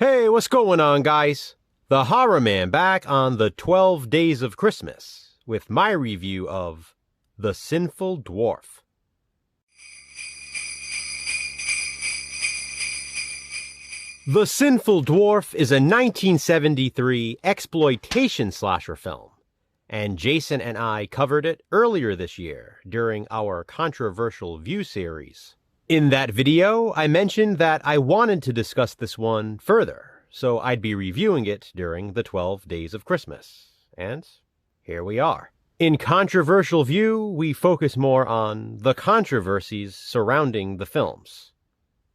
Hey, what's going on, guys? The Horror Man back on the 12 Days of Christmas with my review of The Sinful Dwarf. The Sinful Dwarf is a 1973 exploitation slasher film, and Jason and I covered it earlier this year during our Controversial View series. In that video, I mentioned that I wanted to discuss this one further, so I'd be reviewing it during the 12 Days of Christmas. And here we are. In Controversial View, we focus more on the controversies surrounding the films.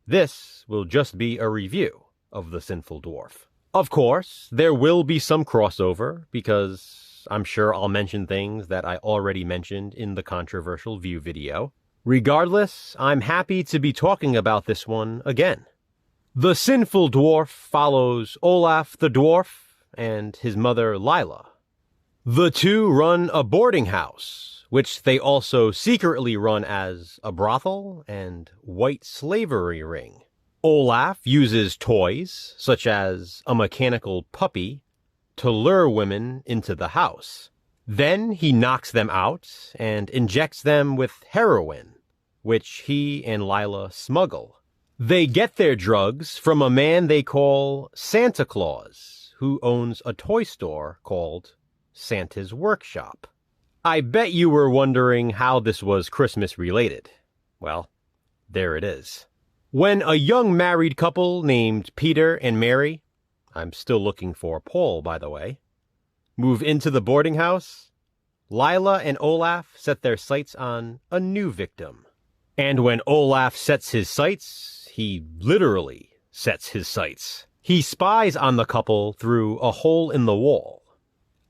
This will just be a review of The Sinful Dwarf. Of course, there will be some crossover, because I'm sure I'll mention things that I already mentioned in the Controversial View video. Regardless, I'm happy to be talking about this one again. The Sinful Dwarf follows Olaf the dwarf and his mother Lila. The two run a boarding house, which they also secretly run as a brothel and white slavery ring. Olaf uses toys, such as a mechanical puppy, to lure women into the house. Then he knocks them out and injects them with heroin, which he and Lila smuggle. They get their drugs from a man they call Santa Claus, who owns a toy store called Santa's Workshop. I bet you were wondering how this was Christmas related. Well, there it is. When a young married couple named Peter and Mary, I'm still looking for Paul, by the way, move into the boarding house, Lila and Olaf set their sights on a new victim. And when Olaf sets his sights, he literally sets his sights. He spies on the couple through a hole in the wall.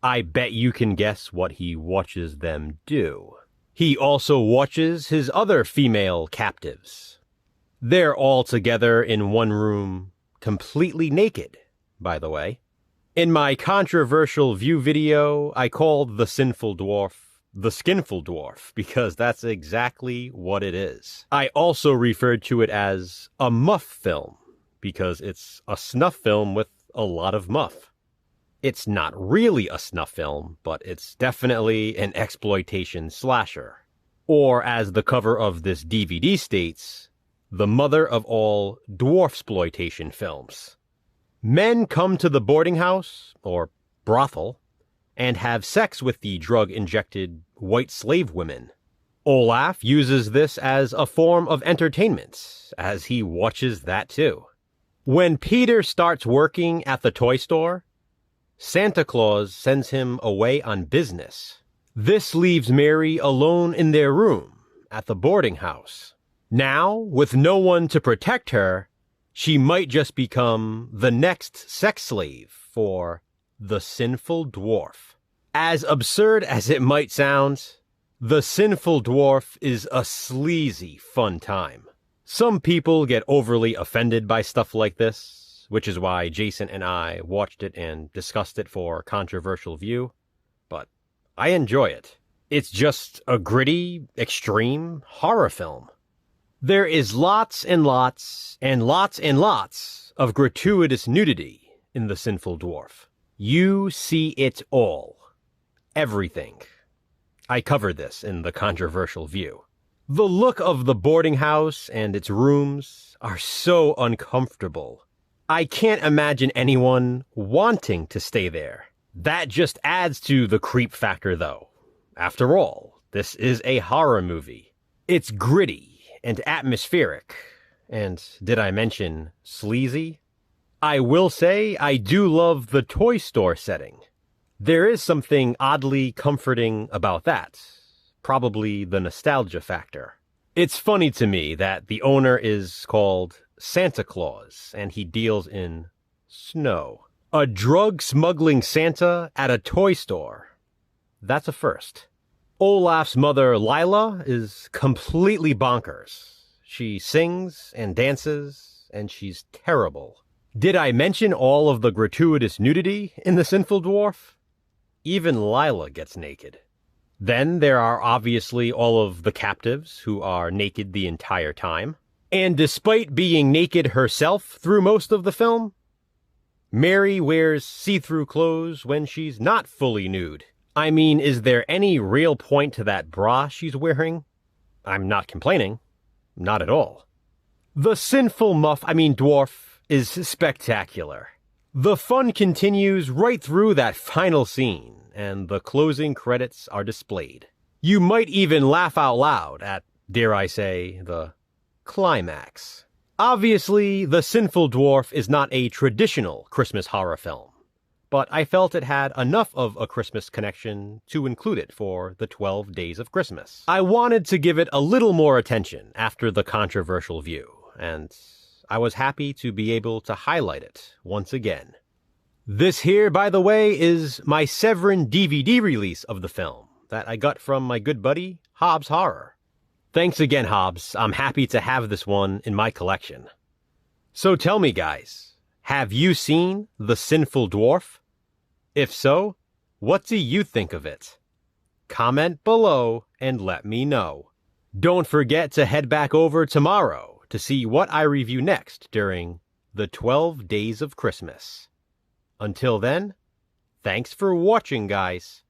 I bet you can guess what he watches them do. He also watches his other female captives. They're all together in one room, completely naked, by the way. In my Controversial View video, I called The Sinful Dwarf The Skinful Dwarf, because that's exactly what it is. I also referred to it as a muff film, because it's a snuff film with a lot of muff. It's not really a snuff film, but it's definitely an exploitation slasher. Or, as the cover of this DVD states, the mother of all dwarfsploitation films. Men come to the boarding house, or brothel, and have sex with the drug-injected white slave women. Olaf uses this as a form of entertainment, as he watches that too. When Peter starts working at the toy store, Santa Claus sends him away on business. This leaves Mary alone in their room at the boarding house. Now, with no one to protect her, she might just become the next sex slave for The Sinful Dwarf. As absurd as it might sound, The Sinful Dwarf is a sleazy fun time. Some people get overly offended by stuff like this, which is why Jason and I watched it and discussed it for Controversial View, but I enjoy it. It's just a gritty, extreme horror film. There is lots and lots and lots and lots of gratuitous nudity in The Sinful Dwarf. You see it all. Everything. I covered this in the Controversial View. The look of the boarding house and its rooms are so uncomfortable. I can't imagine anyone wanting to stay there. That just adds to the creep factor, though. After all, this is a horror movie. It's gritty and atmospheric. And did I mention sleazy? I will say I do love the toy store setting. There is something oddly comforting about that. Probably the nostalgia factor. It's funny to me that the owner is called Santa Claus, and he deals in snow. A drug-smuggling Santa at a toy store. That's a first. Olaf's mother, Lila, is completely bonkers. She sings and dances, and she's terrible. Did I mention all of the gratuitous nudity in The Sinful Dwarf? Even Lila gets naked. Then there are obviously all of the captives who are naked the entire time. And despite being naked herself through most of the film, Mary wears see-through clothes when she's not fully nude. I mean, is there any real point to that bra she's wearing? I'm not complaining. Not at all. The sinful dwarf is spectacular. The fun continues right through that final scene, and the closing credits are displayed. You might even laugh out loud at, dare I say, the climax. Obviously, The Sinful Dwarf is not a traditional Christmas horror film, but I felt it had enough of a Christmas connection to include it for the 12 Days of Christmas. I wanted to give it a little more attention after the controversial view, and I was happy to be able to highlight it once again. This here, by the way, is my Severin DVD release of the film that I got from my good buddy, Hobbs Horror. Thanks again, Hobbs. I'm happy to have this one in my collection. So tell me, guys, have you seen The Sinful Dwarf? If so, what do you think of it? Comment below and let me know. Don't forget to head back over tomorrow to see what I review next during the 12 Days of Christmas. Until then, thanks for watching, guys.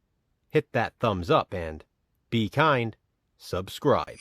Hit that thumbs up and be kind. Subscribe.